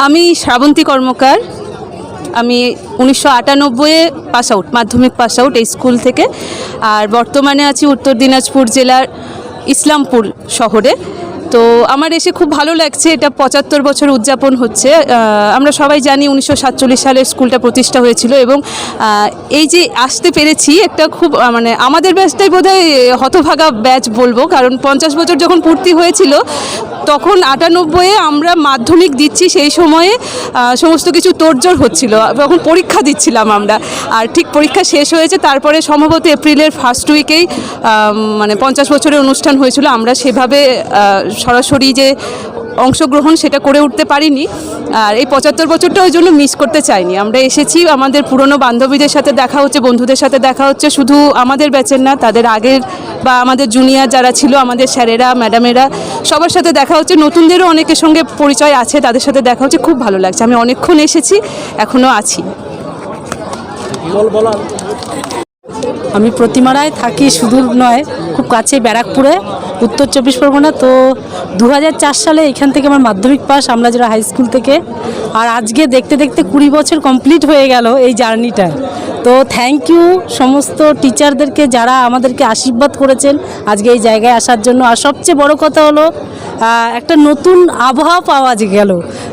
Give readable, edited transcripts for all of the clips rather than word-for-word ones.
আমি শ্রাবন্তী কর্মকার। আমি 1998-এ pass out, মাধ্যমিক পাস আউট এই স্কুল থেকে। আর বর্তমানে আছি উত্তর দিনাজপুর জেলার ইসলামপুর শহরে। তো আমার এসে খুব ভালো লাগছে। এটা 75 বছর উদযাপন হচ্ছে। আমরা সবাই জানি 1947 সালে স্কুলটা প্রতিষ্ঠা হয়েছিল এবং এই যে আসতে পেরেছি একটা খুব মানে আমাদের ব্যাচটাই বোধহয় হতভাগা ব্যাচ বলবো, কারণ 50 বছর যখন পূর্তি হয়েছিল তখন 98-এ আমরা মাধ্যমিক দিচ্ছি। সেই সময়ে সমস্ত কিছু তোড়জোড় হচ্ছিল, তখন পরীক্ষা দিচ্ছিলাম আমরা। আর ঠিক পরীক্ষা শেষ হয়েছে, তারপরে সম্ভবত এপ্রিলের ফার্স্ট উইকেই মানে 50 বছরের অনুষ্ঠান হয়েছিল। আমরা সেভাবে সরাসরি যে অংশগ্রহণ সেটা করে উঠতে পারিনি। আর এই 75 বছরটা ওই জন্য মিস করতে চাইনি। আমরা এসেছি, আমাদের পুরনো বান্ধবীদের সাথে দেখা হচ্ছে, বন্ধুদের সাথে দেখা হচ্ছে, শুধু আমাদের ব্যাচের না, তাদের আগের বা আমাদের জুনিয়র যারা ছিল, আমাদের স্যারেরা ম্যাডামেরা, সবার সাথে দেখা হচ্ছে। নতুনদেরও অনেকের সঙ্গে পরিচয় আছে, তাদের সাথে দেখা হচ্ছে। খুব ভালো লাগছে। আমি অনেকক্ষণ এসেছি, এখনও আছি। আমি প্রতিমারায় থাকি, সুদূর নয়, খুব কাছে, ব্যারাকপুরে, উত্তর 24 পরগনা। তো 2004 সালে এখান থেকে আমার মাধ্যমিক পাস, আমরা যারা হাই স্কুল থেকে। আর আজকে দেখতে দেখতে 20 বছর কমপ্লিট হয়ে গেল এই জার্নিটা। তো থ্যাংক ইউ সমস্ত টিচারদেরকে যারা আমাদেরকে আশীর্বাদ করেছেন আজকে এই জায়গায় আসার জন্য। আর সবচেয়ে বড় কথা হলো একটা নতুন আবহাওয়া পাওয়া গেল,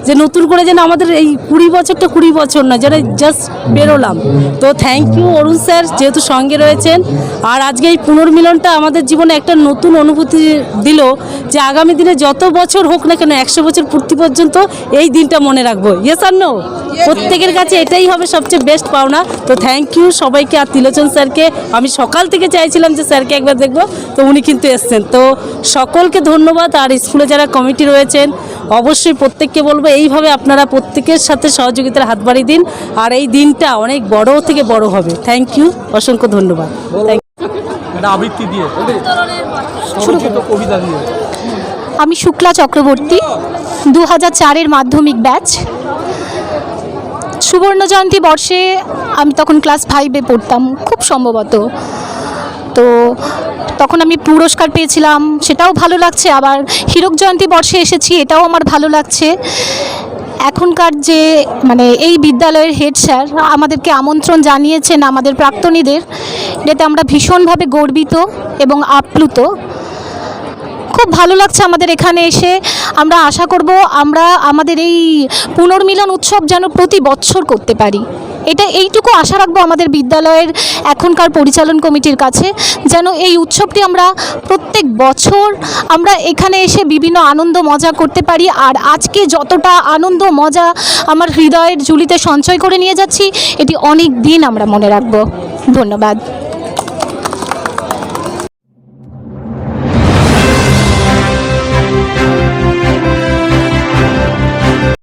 যে নতুন করে যেন আমাদের এই 20 বছরটা 20 বছর না, যেটা জাস্ট বেরোলাম। তো থ্যাংক ইউ অরুণ স্যার, যেহেতু সঙ্গে রয়েছেন। আর আজকে এই পুনর্মিলনটা আমাদের জীবনে একটা নতুন অনুভূতি দিল, যে আগামী দিনে যত বছর হোক না কেন, 100 বছর পূর্তি পর্যন্ত এই দিনটা মনে রাখবো। ইয়েস আর নো? প্রত্যেকের কাছে এটাই হবে সবচেয়ে বেস্ট পাওনা। তো থ্যাংক ইউ সবাইকে। আর তিলোচন স্যারকে আমি সকাল থেকে চাইছিলাম যে স্যারকে একবার দেখবো, তো উনি কিন্তু এসছেন। তো সকলকে ধন্যবাদ। আর স্কুলে যারা কমিটি রয়েছেন, অবশ্যই প্রত্যেককে বলবো এইভাবে আপনারা প্রত্যেকের সাথে সহযোগিতার হাত বাড়িয়ে দিন, আর এই দিনটা অনেক বড় থেকে বড় হবে। থ্যাংক ইউ, অসংখ্য ধন্যবাদ। আবৃত্তি দিয়ে কবিতা দিয়ে। আমি শুক্লা চক্রবর্তী, 2004-এর মাধ্যমিক ব্যাচ। সুবর্ণ জয়ন্তী বর্ষে আমি তখন ক্লাস 5-এ পড়তাম খুব সম্ভবত। তো তখন আমি পুরস্কার পেয়েছিলাম, সেটাও ভালো লাগছে। আবার হীরক জয়ন্তী বর্ষে এসেছি, এটাও আমার ভালো লাগছে। এখনকার যে মানে এই বিদ্যালয়ের হেড স্যার আমাদেরকে আমন্ত্রণ জানিয়েছেন আমাদের প্রাক্তনীদের, এতে আমরা ভীষণভাবে গর্বিত এবং আপ্লুত। খুব ভালো লাগছে আমাদের এখানে এসে। আমরা আশা করব আমরা আমাদের এই পুনর্মিলন উৎসব যেন প্রতি বছর করতে পারি। এইটুকু আশা রাখবো আমাদের বিদ্যালয়ের এখনকার পরিচালন কমিটির কাছে, যেন এই উৎসবটি আমরা প্রত্যেক বছর আমরা এখানে এসে বিভিন্ন আনন্দ মজা করতে পারি। আর আজকে যতটা আনন্দ মজা আমার হৃদয়ের ঝুলিতে সঞ্চয় করে নিয়ে যাচ্ছি, এটি অনেক দিন আমরা মনে রাখবো। ধন্যবাদ।